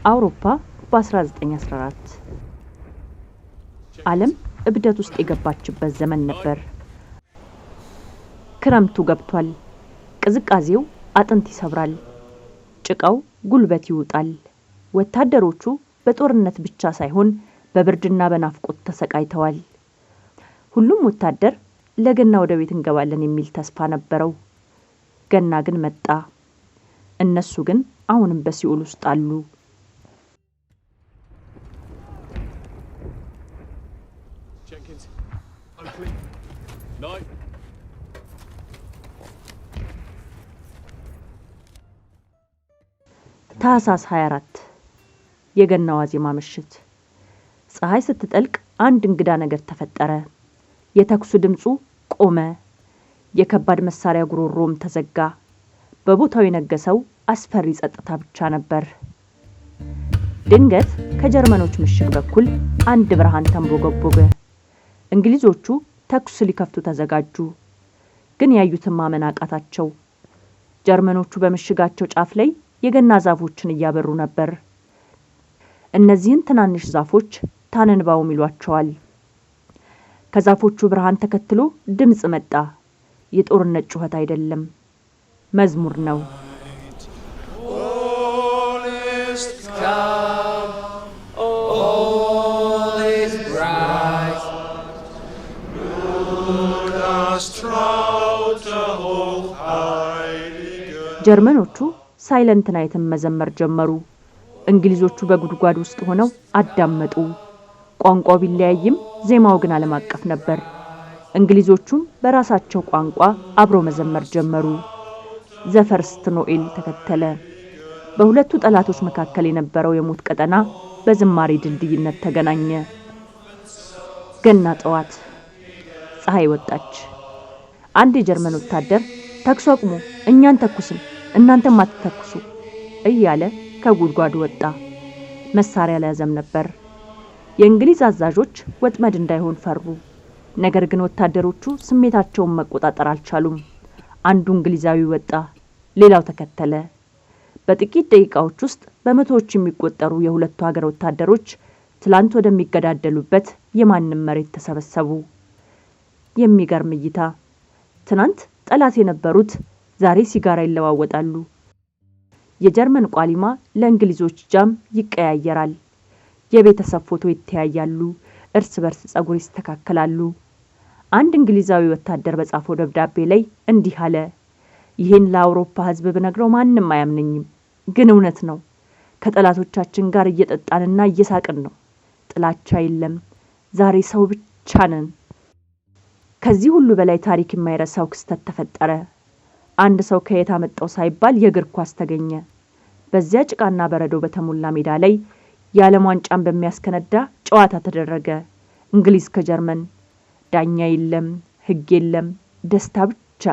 አውሮፓ በ1914 ዓለም እብደት ውስጥ የገባችበት ዘመን ነበር። ክረምቱ ገብቷል። ቅዝቃዜው አጥንት ይሰብራል። ጭቃው ጉልበት ይውጣል። ወታደሮቹ በጦርነት ብቻ ሳይሆን በብርድና በናፍቆት ተሰቃይተዋል። ሁሉም ወታደር ለገና ወደ ቤት እንገባለን የሚል ተስፋ ነበረው። ገና ግን መጣ። እነሱ ግን አሁንም በሲኦል ውስጥ አሉ። ታህሳስ 24 የገና ዋዜማ ምሽት። ፀሐይ ስትጠልቅ አንድ እንግዳ ነገር ተፈጠረ። የተኩስ ድምፁ ቆመ። የከባድ መሳሪያ ጉሮሮም ተዘጋ። በቦታው የነገሰው አስፈሪ ጸጥታ ብቻ ነበር። ድንገት ከጀርመኖች ምሽግ በኩል አንድ ብርሃን ተንቦገቦገ። እንግሊዞቹ ተኩስ ሊከፍቱ ተዘጋጁ። ግን ያዩትን ማመን አቃታቸው። ጀርመኖቹ በምሽጋቸው ጫፍ ላይ የገና ዛፎችን እያበሩ ነበር። እነዚህን ትናንሽ ዛፎች ታነንባውም ይሏቸዋል። ከዛፎቹ ብርሃን ተከትሎ ድምጽ መጣ። የጦርነት ጩኸት አይደለም፣ መዝሙር ነው። ጀርመኖቹ ሳይለንት ናይትን መዘመር ጀመሩ። እንግሊዞቹ በጉድጓድ ውስጥ ሆነው አዳመጡ። ቋንቋው ቢለያይም ዜማው ግን ዓለም አቀፍ ነበር። እንግሊዞቹም በራሳቸው ቋንቋ አብሮ መዘመር ጀመሩ። ዘፈርስት ኖኤል ተከተለ። በሁለቱ ጠላቶች መካከል የነበረው የሞት ቀጠና በዝማሬ ድልድይነት ተገናኘ። ገና ጠዋት ፀሐይ ወጣች። አንድ የጀርመን ወታደር ተኩስ አቁሙ፣ እኛን ተኩስም እናንተም አትተኩሱ እያለ ከጉድጓዱ ወጣ። መሳሪያ ለያዘም ነበር። የእንግሊዝ አዛዦች ወጥመድ እንዳይሆን ፈሩ። ነገር ግን ወታደሮቹ ስሜታቸውን መቆጣጠር አልቻሉም። አንዱ እንግሊዛዊ ወጣ፣ ሌላው ተከተለ። በጥቂት ደቂቃዎች ውስጥ በመቶዎች የሚቆጠሩ የሁለቱ ሀገር ወታደሮች ትላንት ወደሚገዳደሉበት የማንም መሬት ተሰበሰቡ። የሚገርም እይታ! ትናንት ጠላት የነበሩት ዛሬ ሲጋራ ይለዋወጣሉ። የጀርመን ቋሊማ ለእንግሊዞች ጃም ይቀያየራል። የቤተሰብ ፎቶ ይተያያሉ። እርስ በርስ ጸጉር ይስተካከላሉ። አንድ እንግሊዛዊ ወታደር በጻፈው ደብዳቤ ላይ እንዲህ አለ። ይህን ለአውሮፓ ሕዝብ ብነግረው ማንም አያምነኝም፣ ግን እውነት ነው። ከጠላቶቻችን ጋር እየጠጣንና እየሳቅን ነው። ጥላቻ የለም። ዛሬ ሰው ብቻ ነን። ከዚህ ሁሉ በላይ ታሪክ የማይረሳው ክስተት ተፈጠረ። አንድ ሰው ከየት አመጣው ሳይባል የእግር ኳስ ተገኘ። በዚያ ጭቃና በረዶ በተሞላ ሜዳ ላይ የዓለም ዋንጫን በሚያስከነዳ ጨዋታ ተደረገ። እንግሊዝ ከጀርመን። ዳኛ የለም፣ ሕግ የለም፣ ደስታ ብቻ።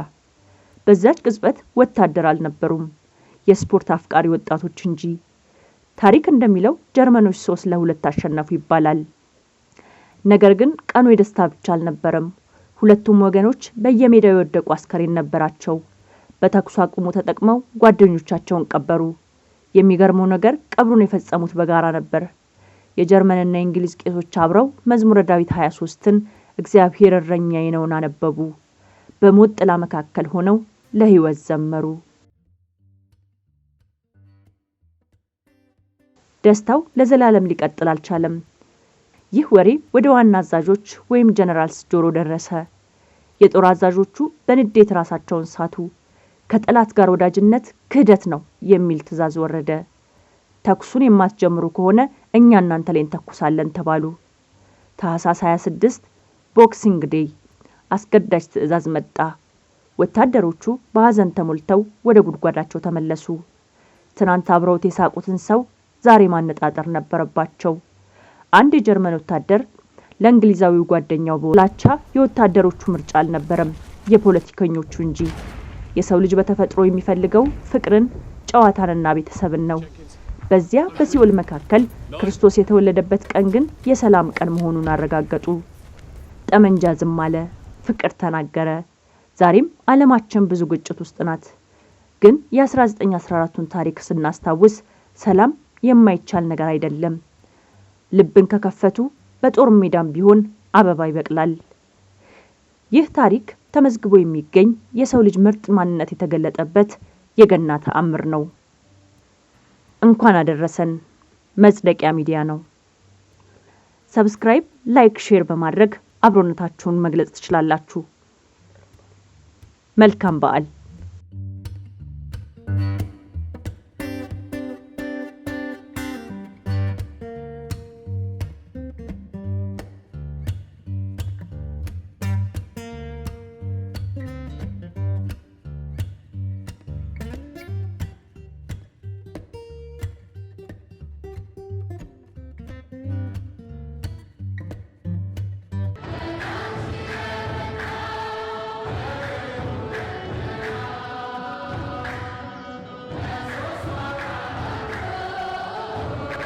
በዛች ቅጽበት ወታደር አልነበሩም፣ የስፖርት አፍቃሪ ወጣቶች እንጂ። ታሪክ እንደሚለው ጀርመኖች 3-2 አሸነፉ ይባላል። ነገር ግን ቀኑ የደስታ ብቻ አልነበረም። ሁለቱም ወገኖች በየሜዳው የወደቁ አስከሬን ነበራቸው። በተኩስ አቁሙ ተጠቅመው ጓደኞቻቸውን ቀበሩ። የሚገርመው ነገር ቀብሩን የፈጸሙት በጋራ ነበር። የጀርመንና የእንግሊዝ ቄሶች አብረው መዝሙረ ዳዊት 23ን እግዚአብሔር እረኛዬ ነውና አነበቡ። በሞት ጥላ መካከል ሆነው ለሕይወት ዘመሩ። ደስታው ለዘላለም ሊቀጥል አልቻለም። ይህ ወሬ ወደ ዋና አዛዦች ወይም ጀነራልስ ጆሮ ደረሰ። የጦር አዛዦቹ በንዴት ራሳቸውን ሳቱ። ከጠላት ጋር ወዳጅነት ክህደት ነው የሚል ትዕዛዝ ወረደ። ተኩሱን የማትጀምሩ ከሆነ እኛ እናንተ ላይ እንተኩሳለን ተባሉ። ታህሳስ 26 ቦክሲንግ ዴይ አስገዳጅ ትዕዛዝ መጣ። ወታደሮቹ በሐዘን ተሞልተው ወደ ጉድጓዳቸው ተመለሱ። ትናንት አብረውት የሳቁትን ሰው ዛሬ ማነጣጠር ነበረባቸው። አንድ የጀርመን ወታደር ለእንግሊዛዊው ጓደኛው ቦላቻ የወታደሮቹ ምርጫ አልነበረም፣ የፖለቲከኞቹ እንጂ። የሰው ልጅ በተፈጥሮ የሚፈልገው ፍቅርን፣ ጨዋታንና ቤተሰብን ነው። በዚያ በሲኦል መካከል ክርስቶስ የተወለደበት ቀን ግን የሰላም ቀን መሆኑን አረጋገጡ። ጠመንጃ ዝም አለ፣ ፍቅር ተናገረ። ዛሬም ዓለማችን ብዙ ግጭት ውስጥ ናት። ግን የ1914ቱን ታሪክ ስናስታውስ ሰላም የማይቻል ነገር አይደለም። ልብን ከከፈቱ በጦር ሜዳም ቢሆን አበባ ይበቅላል። ይህ ታሪክ ተመዝግቦ የሚገኝ የሰው ልጅ ምርጥ ማንነት የተገለጠበት የገና ተአምር ነው። እንኳን አደረሰን። መጽደቂያ ሚዲያ ነው። ሰብስክራይብ፣ ላይክ፣ ሼር በማድረግ አብሮነታችሁን መግለጽ ትችላላችሁ። መልካም በዓል።